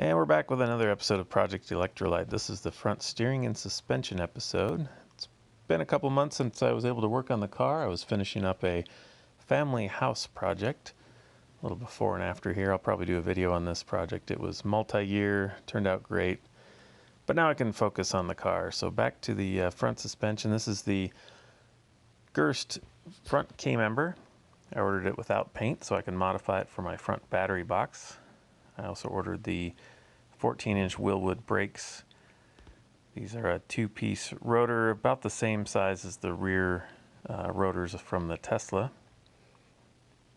And we're back with another episode of Project Electrolyte. This is the front steering and suspension episode. It's been a couple months since I was able to work on the car. I was finishing up a family house project. A little before and after here. I'll probably do a video on this project. It was multi-year, turned out great. But now I can focus on the car. So back to the front suspension. This is the Gerst front K-member. I ordered it without paint so I can modify it for my front battery box. I also ordered the 14-inch Wilwood brakes. These are a two-piece rotor, about the same size as the rear rotors from the Tesla.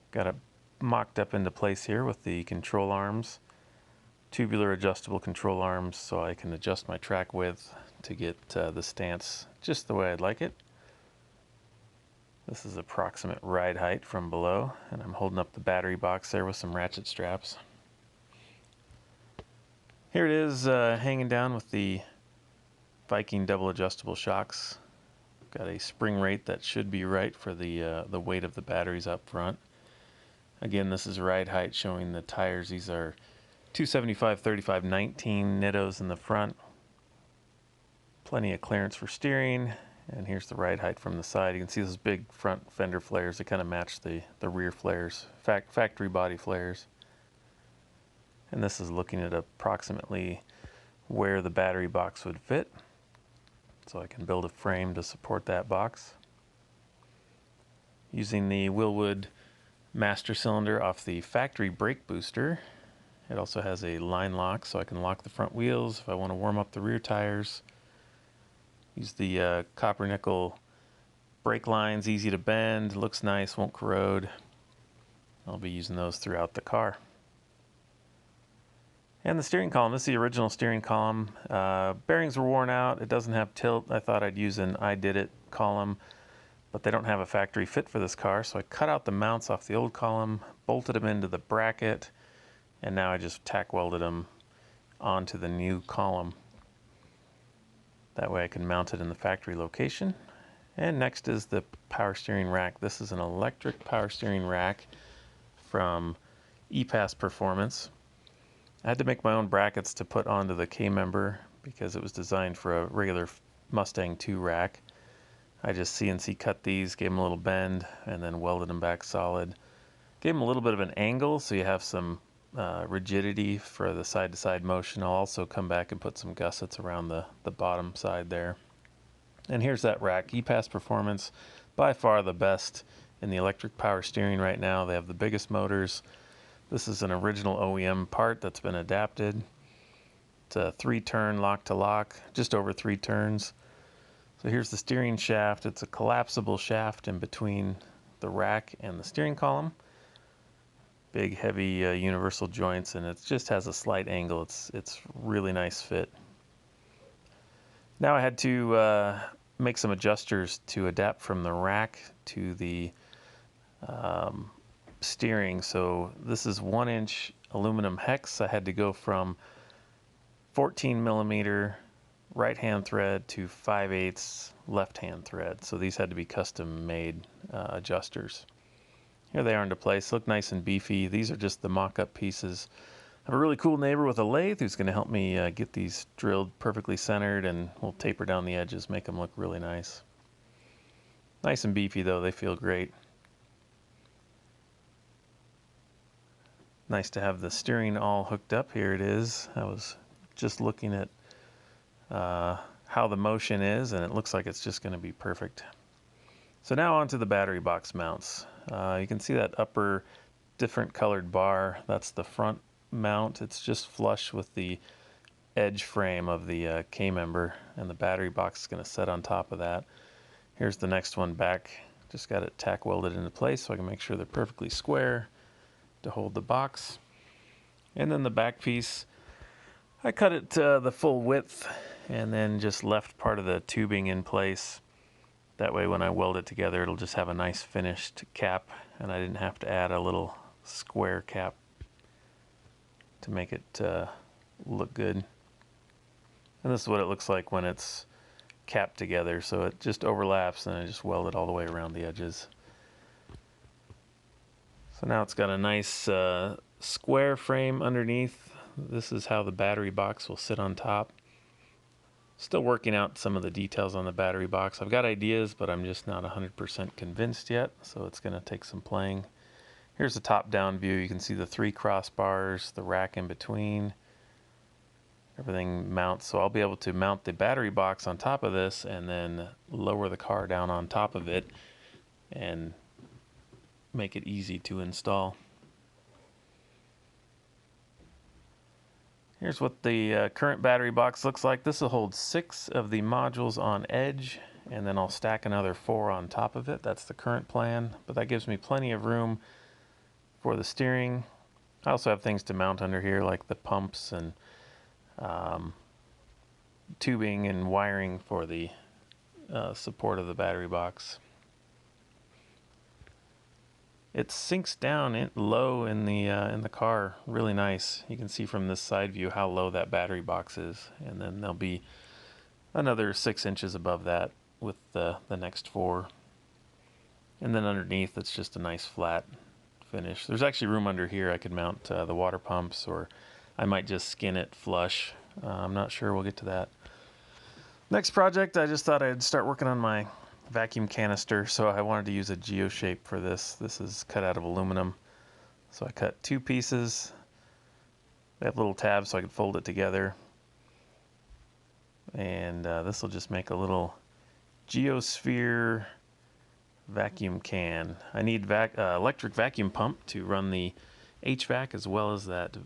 Got it mocked up into place here with the control arms, tubular adjustable control arms, so I can adjust my track width to get the stance just the way I'd like it. This is approximate ride height from below, and I'm holding up the battery box there with some ratchet straps. Here it is hanging down with the Viking double adjustable shocks. Got a spring rate that should be right for the weight of the batteries up front. Again, this is ride height showing the tires. These are 275/35/19 Nittos in the front. Plenty of clearance for steering. And here's the ride height from the side. You can see those big front fender flares. They kind of match the rear flares, factory body flares. And this is looking at approximately where the battery box would fit. So I can build a frame to support that box. Using the Wilwood master cylinder off the factory brake booster. It also has a line lock so I can lock the front wheels if I want to warm up the rear tires. Use the copper nickel brake lines, easy to bend, looks nice, won't corrode. I'll be using those throughout the car. And the steering column, this is the original steering column. Bearings were worn out, it doesn't have tilt. I thought I'd use an I Did It column, but they don't have a factory fit for this car, so I cut out the mounts off the old column, bolted them into the bracket, and now I just tack welded them onto the new column. That way I can mount it in the factory location. And next is the power steering rack. This is an electric power steering rack from ePass Performance. I had to make my own brackets to put onto the K-member because it was designed for a regular Mustang 2 rack. I just CNC cut these, gave them a little bend, and then welded them back solid. Gave them a little bit of an angle so you have some rigidity for the side-to-side motion. I'll also come back and put some gussets around the bottom side there. And here's that rack. ePass Performance, by far the best in the electric power steering right now. They have the biggest motors. This is an original OEM part that's been adapted. It's a 3-turn lock to lock, just over 3 turns. So here's the steering shaft. It's a collapsible shaft in between the rack and the steering column. Big, heavy universal joints, and it just has a slight angle. It's really nice fit. Now I had to make some adjusters to adapt from the rack to the steering. So this is 1-inch aluminum hex. I had to go from 14mm right hand thread to 5/8 left hand thread. So these had to be custom made adjusters. Here they are into place, look nice and beefy. These are just the mock-up pieces. I have a really cool neighbor with a lathe who's going to help me get these drilled perfectly centered, and we'll taper down the edges, make them look really nice. Nice and beefy though, they feel great. Nice to have the steering all hooked up. Here it is. I was just looking at how the motion is, and it looks like it's just going to be perfect. So now onto the battery box mounts. You can see that upper different colored bar. That's the front mount. It's just flush with the edge frame of the K-member, and the battery box is going to set on top of that. Here's the next one back. Just got it tack welded into place so I can make sure they're perfectly square to hold the box. And then the back piece, I cut it the full width and then just left part of the tubing in place. That way when I weld it together, it'll just have a nice finished cap, and I didn't have to add a little square cap to make it look good. And this is what it looks like when it's capped together. So it just overlaps, and I just weld it all the way around the edges. So now it's got a nice square frame underneath. this is how the battery box will sit on top. Still working out some of the details on the battery box. I've got ideas, but I'm just not 100% convinced yet, so it's going to take some playing. Here's the top-down view. You can see the 3 crossbars, the rack in between. Everything mounts, so I'll be able to mount the battery box on top of this and then lower the car down on top of it and make it easy to install. Here's what the current battery box looks like. This will hold 6 of the modules on edge, and then I'll stack another 4 on top of it. That's the current plan, but that gives me plenty of room for the steering. I also have things to mount under here, like the pumps and tubing and wiring for the support of the battery box. It sinks down low in the car, really nice. You can see from this side view how low that battery box is, and then there'll be another 6 inches above that with the next 4. And then underneath, it's just a nice flat finish. There's actually room under here. I could mount the water pumps, or I might just skin it flush. I'm not sure. We'll get to that. Next project, I just thought I'd start working on my vacuum canister, so I wanted to use a geo shape for this. This is cut out of aluminum, so I cut 2 pieces. They have little tabs so I can fold it together, and this will just make a little geosphere vacuum can. I need electric vacuum pump to run the HVAC as well as that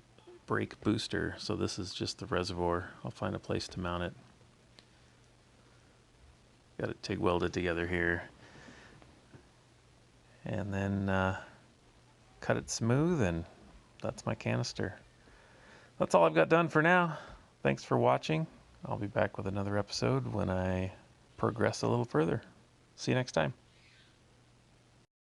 brake booster, so this is just the reservoir. I'll find a place to mount it. Got it TIG welded together here, and then cut it smooth, and that's my canister. That's all I've got done for now. Thanks for watching. I'll be back with another episode when I progress a little further. See you next time.